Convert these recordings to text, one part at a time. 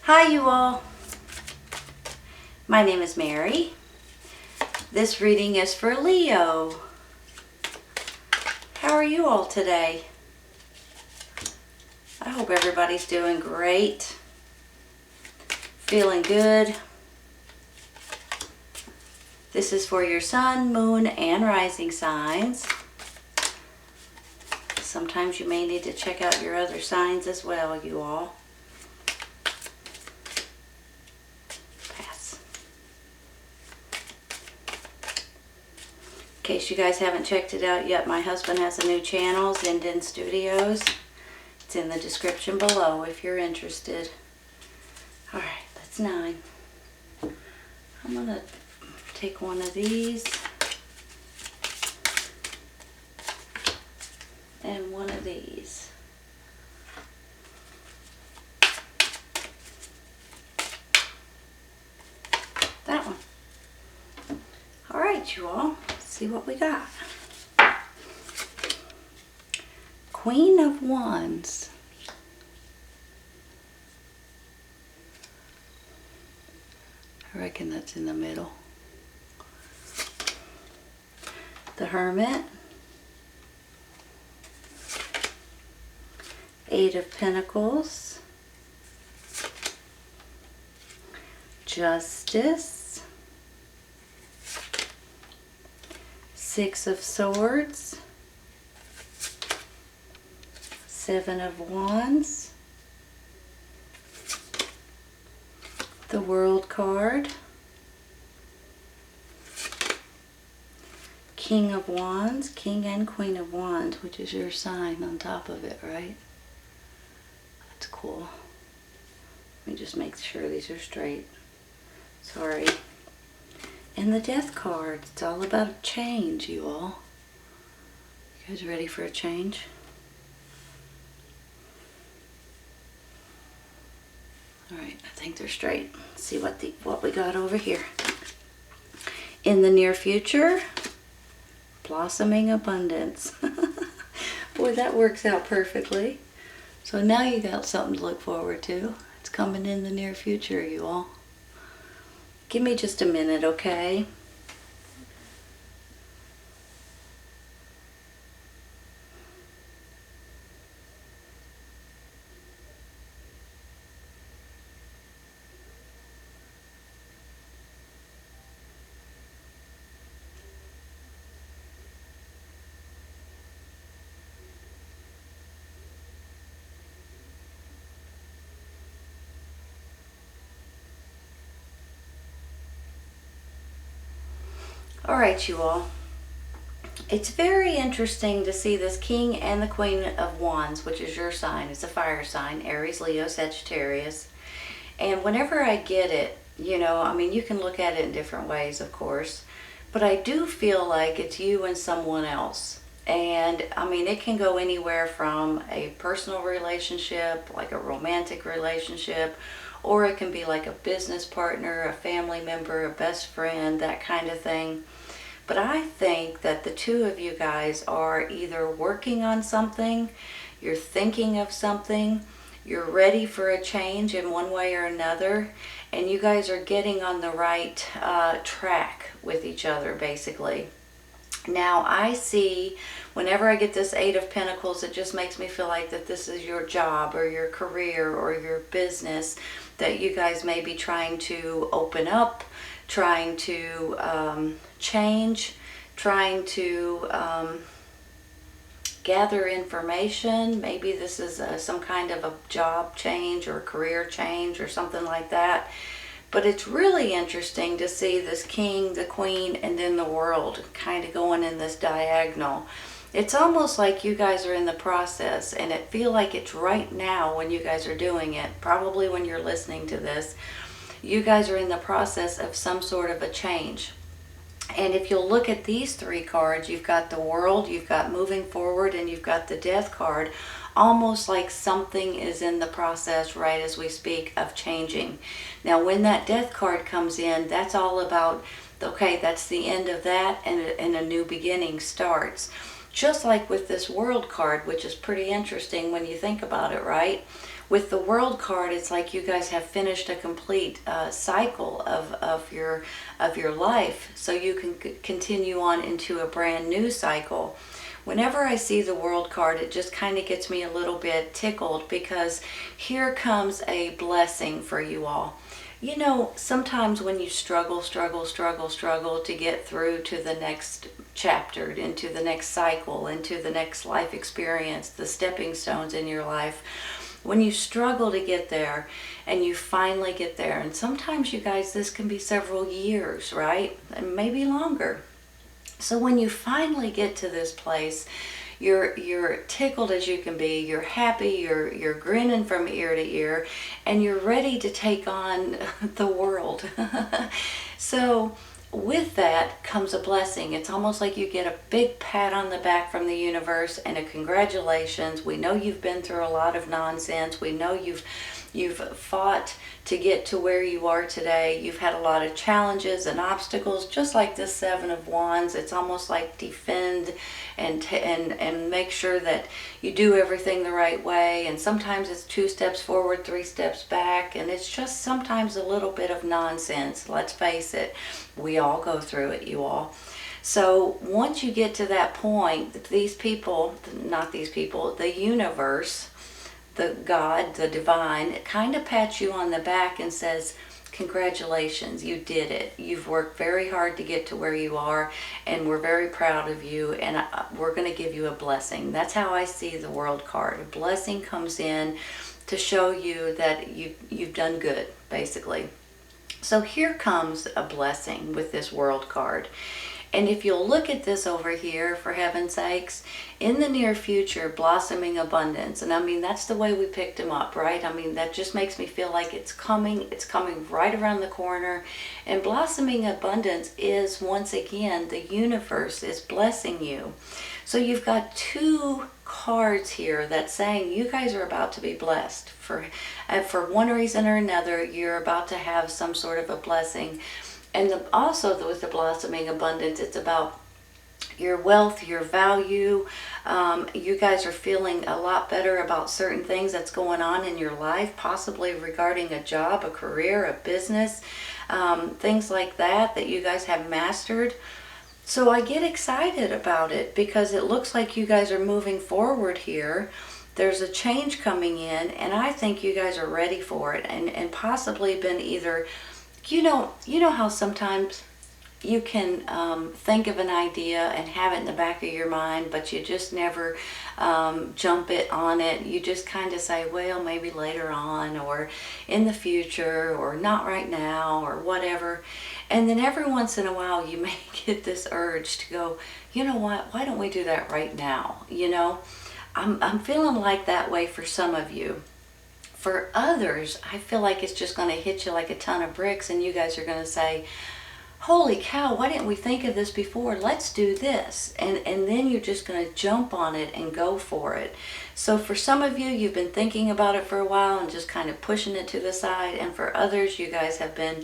Hi you all, my name is Mary. This reading is for Leo. How are you all today? I hope everybody's doing great, feeling good. This is for your sun, moon, and rising signs. Sometimes you may need to check out your other signs as well, you all. In case you guys haven't checked it out yet, my husband has a new channel, Zen Studios. It's in the description below if you're interested. Alright, that's 9. I'm going to take one of these and one of these. That one. Alright, you all. See what we got. Queen of Wands. I reckon that's in the middle. The Hermit. 8 of Pentacles. Justice. 6 of Swords, 7 of Wands, the World card, King of Wands, King and Queen of Wands, which is your sign on top of it, right? That's cool. Let me just make sure these are straight. Sorry. And the Death card, it's all about a change, you all. You guys ready for a change? Alright, I think they're straight. Let's see what we got over here. In the near future, blossoming abundance. Boy, that works out perfectly. So now you got something to look forward to. It's coming in the near future, you all. Give me just a minute, okay? Alright, you all. It's very interesting to see this King and the Queen of Wands, which is your sign. It's a fire sign, Aries, Leo, Sagittarius. And whenever I get it, you know, I mean, you can look at it in different ways, of course. But I do feel like it's you and someone else. And, I mean, it can go anywhere from a personal relationship, like a romantic relationship, or it can be like a business partner, a family member, a best friend, that kind of thing. But I think that the two of you guys are either working on something, you're thinking of something, you're ready for a change in one way or another, and you guys are getting on the right track with each other, basically. Now, I see, whenever I get this 8 of Pentacles, it just makes me feel like that this is your job or your career or your business that you guys may be trying to open up, trying to change, trying to gather information. Maybe this is some kind of a job change or career change or something like that. But it's really interesting to see this King, the Queen, and then the World kind of going in this diagonal. It's almost like you guys are in the process, and it feels like it's right now when you guys are doing it, probably when you're listening to this. You guys are in the process of some sort of a change. And if you'll look at these 3 cards, you've got the World, you've got moving forward, and you've got the Death card, almost like something is in the process right as we speak of changing. Now, when that Death card comes in, that's all about, okay, that's the end of that, and a new beginning starts. just like with this World card, which is pretty interesting when you think about it, right? With the World card, it's like you guys have finished a complete cycle of your life, so you can continue on into a brand new cycle. Whenever I see the World card, it just kind of gets me a little bit tickled, because here comes a blessing for you all. You know, sometimes when you struggle to get through to the next chapter, into the next cycle, into the next life experience, the stepping stones in your life, when you struggle to get there and you finally get there, and sometimes, you guys, this can be several years, right? And maybe longer. So when you finally get to this place, you're tickled as you can be, you're happy, you're grinning from ear to ear, and you're ready to take on the world. So with that comes a blessing. It's almost like you get a big pat on the back from the universe and a congratulations. We know you've been through a lot of nonsense. We know you've fought to get to where you are today. You've had a lot of challenges and obstacles, just like this Seven of Wands. It's almost like defend and make sure that you do everything the right way. And sometimes it's 2 steps forward, 3 steps back, and it's just sometimes a little bit of nonsense. Let's face it, we all go through it, you all. So once you get to that point, these people, not these people, the universe, the God, the divine, it kind of pats you on the back and says, congratulations, you did it. You've worked very hard to get to where you are, and we're very proud of you, and we're going to give you a blessing. That's how I see the World card. A blessing comes in to show you that you've done good, basically. So here comes a blessing with this World card. And if you'll look at this over here, for heaven's sakes, in the near future, blossoming abundance. And I mean, that's the way we picked him up, right? I mean, that just makes me feel like it's coming right around the corner. And blossoming abundance is, once again, the universe is blessing you. So you've got 2 cards here that's saying you guys are about to be blessed. For one reason or another, you're about to have some sort of a blessing. And also with the blossoming abundance, it's about your wealth, your value. You guys are feeling a lot better about certain things that's going on in your life, possibly regarding a job, a career, a business, things like that you guys have mastered. So I get excited about it because it looks like you guys are moving forward here. There's a change coming in, and I think you guys are ready for it, and possibly been either... You know how sometimes you can think of an idea and have it in the back of your mind, but you just never jump on it. You just kind of say, well, maybe later on, or in the future, or not right now, or whatever. And then every once in a while you may get this urge to go, you know what, why don't we do that right now? You know, I'm feeling like that way for some of you. For others, I feel like it's just going to hit you like a ton of bricks, and you guys are going to say, holy cow, why didn't we think of this before? Let's do this. And then you're just going to jump on it and go for it. So for some of you, you've been thinking about it for a while and just kind of pushing it to the side. And for others, you guys have been,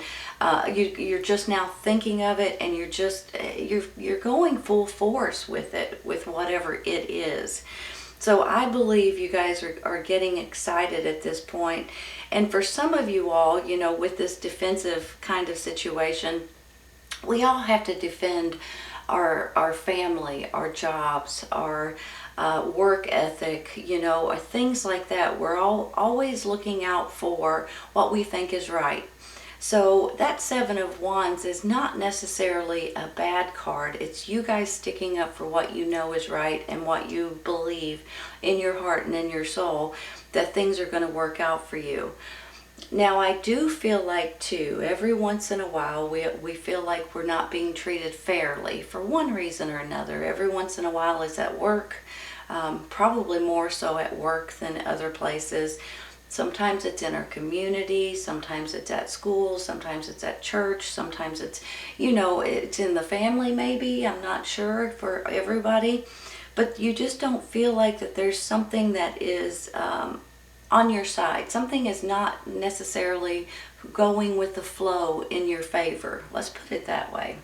you're just now thinking of it, and you're going full force with it, with whatever it is. So I believe you guys are getting excited at this point. And for some of you all, you know, with this defensive kind of situation, we all have to defend our family, our jobs, our work ethic, you know, or things like that. We're always looking out for what we think is right. So that Seven of Wands is not necessarily a bad card. It's you guys sticking up for what you know is right and what you believe in your heart and in your soul, that things are going to work out for you. Now, I do feel like, too, every once in a while, we feel like we're not being treated fairly for one reason or another. Every once in a while is at work, probably more so at work than other places. Sometimes it's in our community, sometimes it's at school, sometimes it's at church, sometimes it's, you know, it's in the family maybe, I'm not sure for everybody. But you just don't feel like that there's something that is on your side. Something is not necessarily going with the flow in your favor. Let's put it that way.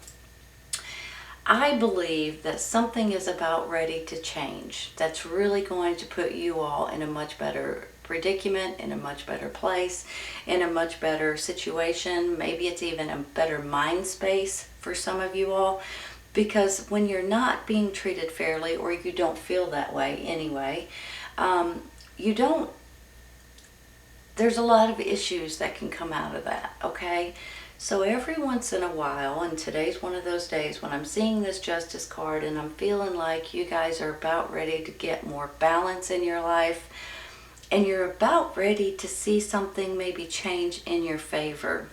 I believe that something is about ready to change that's really going to put you all in a much better predicament, in a much better place, in a much better situation. Maybe it's even a better mind space for some of you all. Because when you're not being treated fairly, or you don't feel that way anyway, you don't, there's a lot of issues that can come out of that, okay? So every once in a while, and today's one of those days when I'm seeing this justice card and I'm feeling like you guys are about ready to get more balance in your life, and you're about ready to see something maybe change in your favor.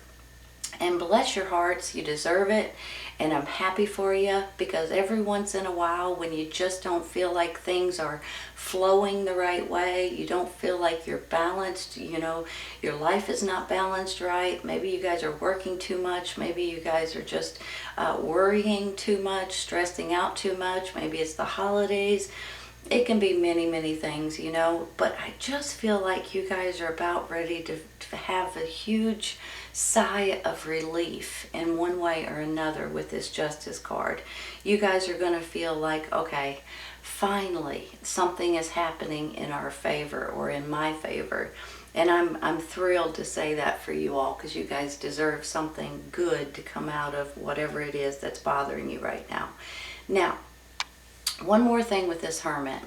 And bless your hearts, you deserve it, and I'm happy for you, because every once in a while when you just don't feel like things are flowing the right way, you don't feel like you're balanced, you know, your life is not balanced right, maybe you guys are working too much, maybe you guys are just worrying too much, stressing out too much, maybe it's the holidays. It can be many, many things, you know, but I just feel like you guys are about ready to have a huge sigh of relief in one way or another with this justice card. You guys are going to feel like, okay, finally something is happening in our favor, or in my favor. And I'm thrilled to say that for you all, because you guys deserve something good to come out of whatever it is that's bothering you right now. Now, one more thing with this Hermit.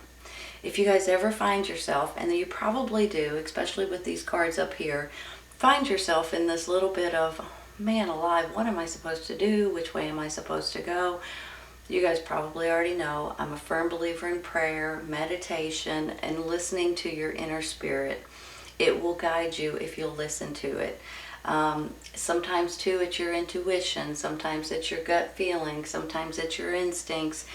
If you guys ever find yourself, and you probably do, especially with these cards up here, find yourself in this little bit of, man alive, what am I supposed to do? Which way am I supposed to go? You guys probably already know I'm a firm believer in prayer, meditation, and listening to your inner spirit. It will guide you if you'll listen to it. Sometimes too it's your intuition, sometimes it's your gut feeling, sometimes it's your instincts.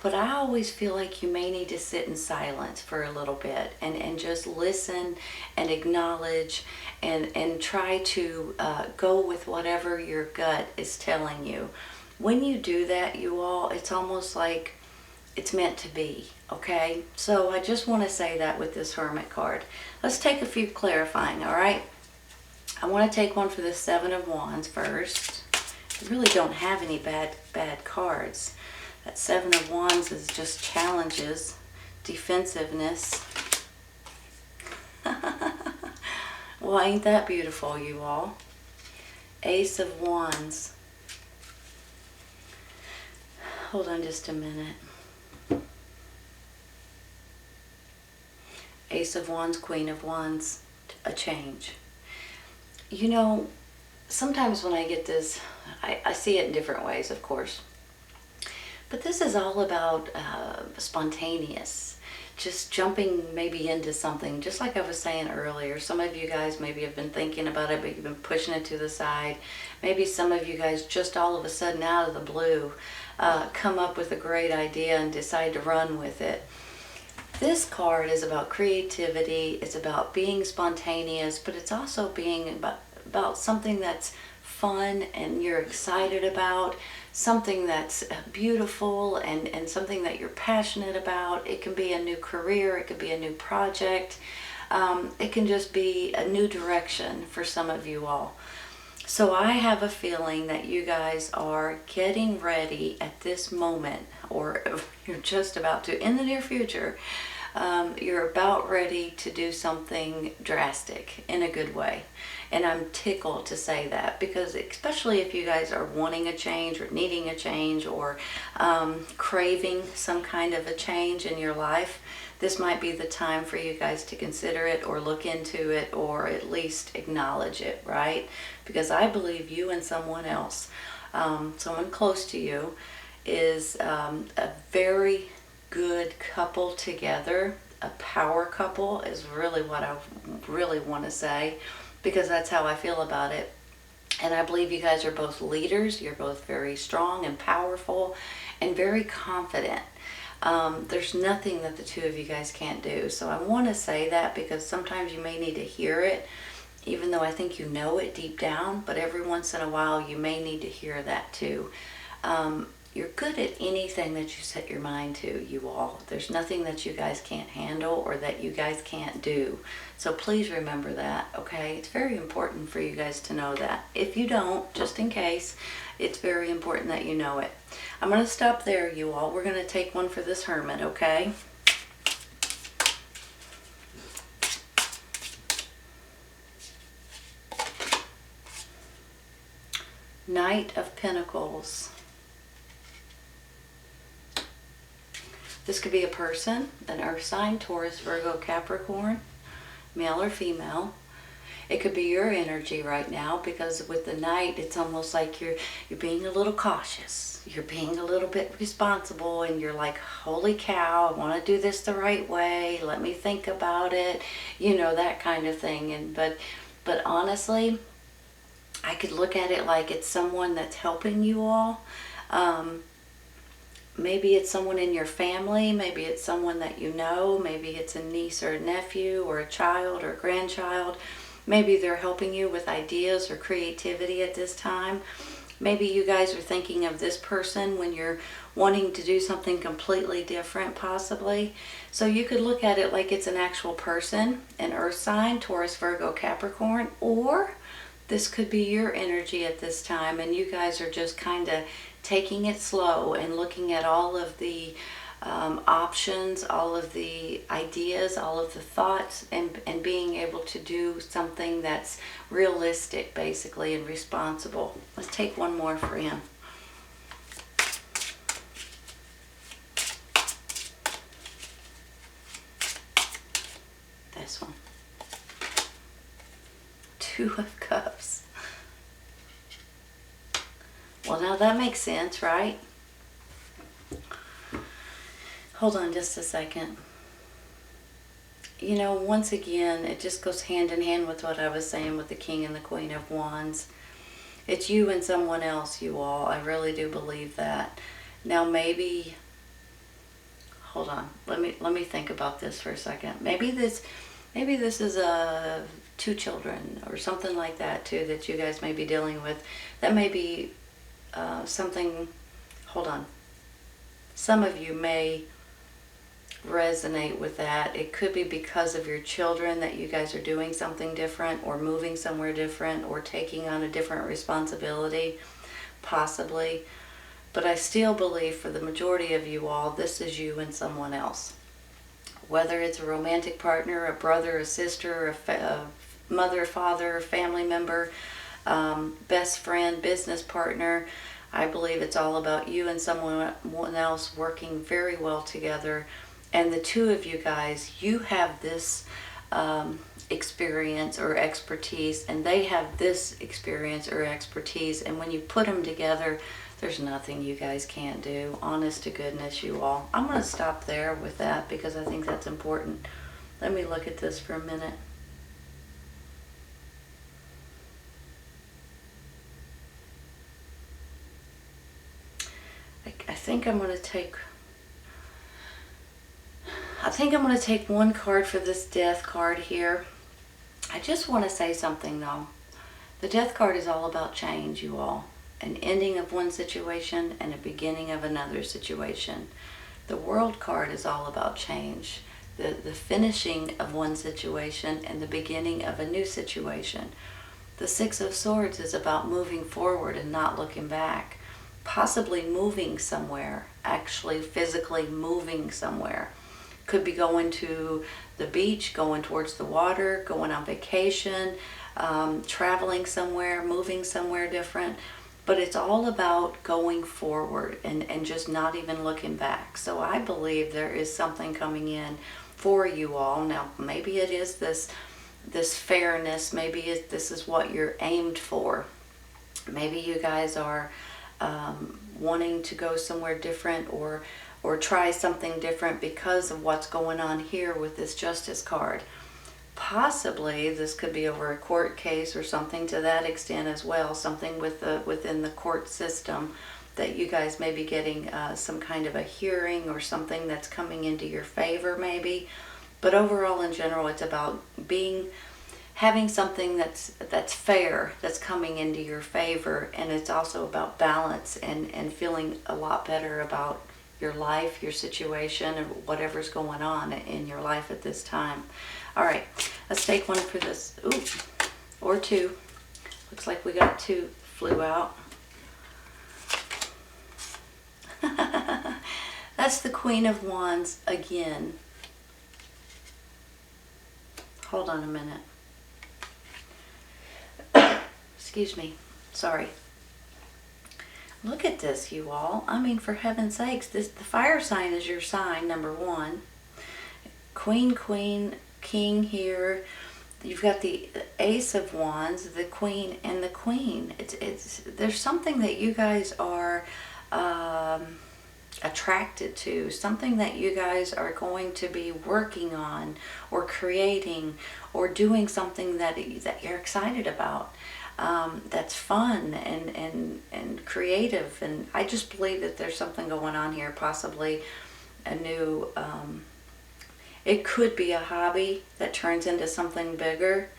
But I always feel like you may need to sit in silence for a little bit and just listen and acknowledge and try to go with whatever your gut is telling you. When you do that, you all, it's almost like it's meant to be, okay? So I just want to say that with this Hermit card. Let's take a few clarifying, all right? I want to take one for the Seven of Wands first. You really don't have any bad cards. That Seven of Wands is just challenges, defensiveness. Well, ain't that beautiful, you all? Ace of Wands. Hold on just a minute. Ace of Wands, Queen of Wands, a change. You know, sometimes when I get this, I see it in different ways, of course. But this is all about spontaneous, just jumping maybe into something. Just like I was saying earlier, some of you guys maybe have been thinking about it, but you've been pushing it to the side. Maybe some of you guys just all of a sudden out of the blue come up with a great idea and decide to run with it. This card is about creativity, it's about being spontaneous, but it's also being about something that's fun and you're excited about, something that's beautiful and something that you're passionate about. It can be a new career, it could be a new project, it can just be a new direction for some of you all. So I have a feeling that you guys are getting ready at this moment, or you're just about to, in the near future, you're about ready to do something drastic in a good way. And I'm tickled to say that, because especially if you guys are wanting a change or needing a change or craving some kind of a change in your life, this might be the time for you guys to consider it or look into it or at least acknowledge it, right? Because I believe you and someone else, someone close to you, is a very good couple together. A power couple is really what I really want to say, because that's how I feel about it. And I believe you guys are both leaders. You're both very strong and powerful and very confident. There's nothing that the two of you guys can't do. So I want to say that because sometimes you may need to hear it, even though I think you know it deep down, but every once in a while you may need to hear that too. you're good at anything that you set your mind to, you all. There's nothing that you guys can't handle or that you guys can't do. So please remember that, okay? It's very important for you guys to know that. If you don't, just in case, it's very important that you know it. I'm going to stop there, you all. We're going to take one for this Hermit, okay? Knight of Pentacles. This could be a person, an earth sign, Taurus, Virgo, Capricorn, male or female. It could be your energy right now, because with the Knight, it's almost like you're being a little cautious. You're being a little bit responsible, and you're like, holy cow, I want to do this the right way. Let me think about it. You know, that kind of thing. And but honestly, I could look at it like it's someone that's helping you all. Maybe it's someone in your family. Maybe it's someone that you know. Maybe it's a niece or a nephew or a child or a grandchild. Maybe they're helping you with ideas or creativity at this time. Maybe you guys are thinking of this person when you're wanting to do something completely different, possibly. So you could look at it like it's an actual person, an earth sign, Taurus, Virgo, Capricorn, or this could be your energy at this time, and you guys are just kind of taking it slow and looking at all of the options, all of the ideas, all of the thoughts, and being able to do something that's realistic, basically, and responsible. Let's take one more for him. This one. Two of Cups. Well, now that makes sense, right? Hold on just a second. You know, once again, it just goes hand in hand with what I was saying with the King and the Queen of Wands. It's you and someone else, you all. I really do believe that. Now, maybe, hold on. Let me think about this for a second. Maybe this is two children or something like that too that you guys may be dealing with. That may be something. Hold on. Some of you may resonate with that. It could be because of your children that you guys are doing something different, or moving somewhere different, or taking on a different responsibility, possibly. But I still believe for the majority of you all, this is you and someone else. Whether it's a romantic partner, a brother, a sister, a mother, father, family member, best friend, business partner, I believe it's all about you and someone else working very well together. And the two of you guys, you have this experience or expertise, and they have this experience or expertise. And when you put them together, there's nothing you guys can't do. Honest to goodness, you all. I'm going to stop there with that because I think that's important. Let me look at this for a minute. I think I'm going to take one card for this Death card here. I just want to say something though. The Death card is all about change, you all. An ending of one situation and a beginning of another situation. The World card is all about change. The finishing of one situation and the beginning of a new situation. The Six of Swords is about moving forward and not looking back. Possibly moving somewhere, actually physically moving somewhere. Could be going to the beach, going towards the water, going on vacation, traveling somewhere, moving somewhere different. But it's all about going forward and just not even looking back. So I believe there is something coming in for you all. Now, maybe it is this fairness. Maybe this is what you're aimed for. Maybe you guys are wanting to go somewhere different or try something different because of what's going on here with this Justice card. Possibly this could be over a court case or something to that extent as well, something within the court system that you guys may be getting some kind of a hearing or something that's coming into your favor maybe. But overall in general, it's about having something that's fair, that's coming into your favor, and it's also about balance and feeling a lot better about your life, your situation, or whatever's going on in your life at this time. All right, let's take one for this. Ooh, or two. Looks like we got two flew out. That's the Queen of Wands again. Hold on a minute. Excuse me. Sorry. Look at this, you all. I mean, for heaven's sakes, the fire sign is your sign, number one. Queen, Queen, King here. You've got the Ace of Wands, the Queen, and the Queen. There's something that you guys are attracted to, something that you guys are going to be working on or creating or doing something that you're excited about. That's fun and creative, and I just believe that there's something going on here, possibly a new, it could be a hobby that turns into something bigger.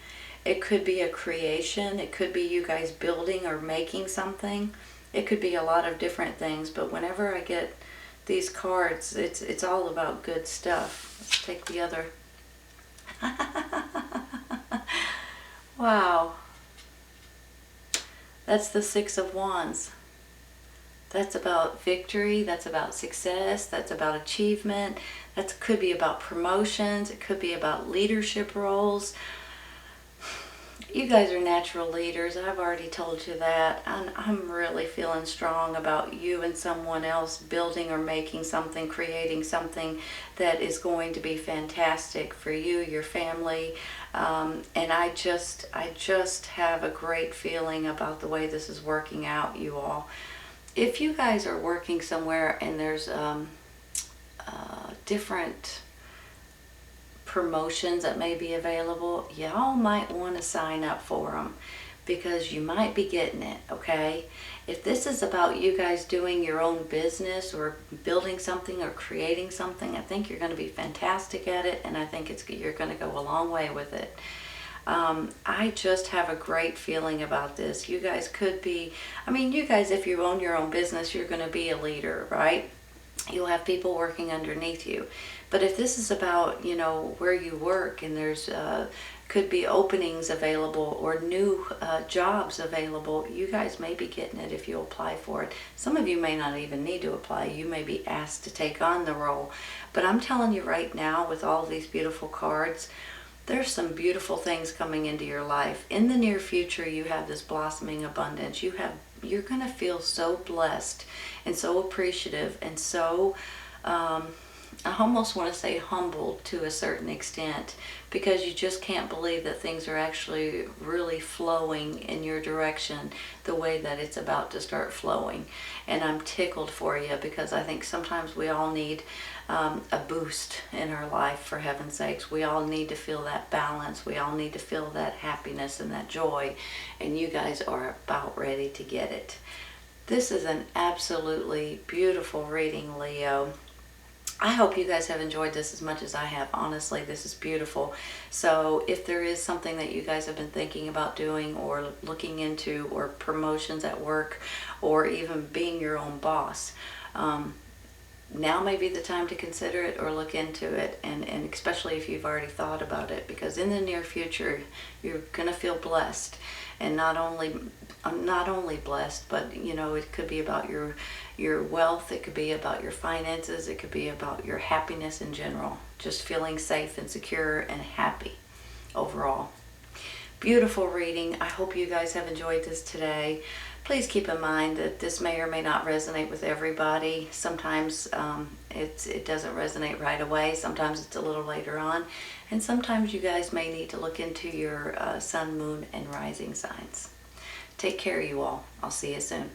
It could be a creation. It could be you guys building or making something. It could be a lot of different things, but whenever I get these cards, it's all about good stuff. Let's take the other. Wow. That's the Six of Wands. That's about victory, that's about success, that's about achievement, that could be about promotions, it could be about leadership roles. You guys are natural leaders, I've already told you that, and I'm really feeling strong about you and someone else building or making something, creating something that is going to be fantastic for you, your family, and I just have a great feeling about the way this is working out, you all. If you guys are working somewhere and there's different promotions that may be available, y'all might want to sign up for them because you might be getting it, okay? If this is about you guys doing your own business or building something or creating something, I think you're going to be fantastic at it, and I think you're going to go a long way with it. I just have a great feeling about this. You guys could be, I mean, you guys, if you own your own business, you're going to be a leader, right? You'll have people working underneath you. But if this is about, you know, where you work and there's could be openings available or new jobs available, you guys may be getting it if you apply for it. Some of you may not even need to apply. You may be asked to take on the role. But I'm telling you right now, with all these beautiful cards, there's some beautiful things coming into your life. In the near future, you have this blossoming abundance. You're going to feel so blessed and so appreciative and so, I almost want to say humbled to a certain extent, because you just can't believe that things are actually really flowing in your direction the way that it's about to start flowing. And I'm tickled for you, because I think sometimes we all need a boost in our life, for heaven's sakes. We all need to feel that balance. We all need to feel that happiness and that joy, and you guys are about ready to get it. This is an absolutely beautiful reading, Leo. I hope you guys have enjoyed this as much as I have. Honestly, this is beautiful. So if there is something that you guys have been thinking about doing or looking into, or promotions at work, or even being your own boss, now may be the time to consider it or look into it, and especially if you've already thought about it, because in the near future you're gonna feel blessed, and not only blessed, but you know, it could be about your wealth, it could be about your finances, it could be about your happiness in general, just feeling safe and secure and happy overall. Beautiful reading. I hope you guys have enjoyed this today. Please keep in mind that this may or may not resonate with everybody. Sometimes it doesn't resonate right away. Sometimes it's a little later on. And sometimes you guys may need to look into your sun, moon, and rising signs. Take care, you all. I'll see you soon.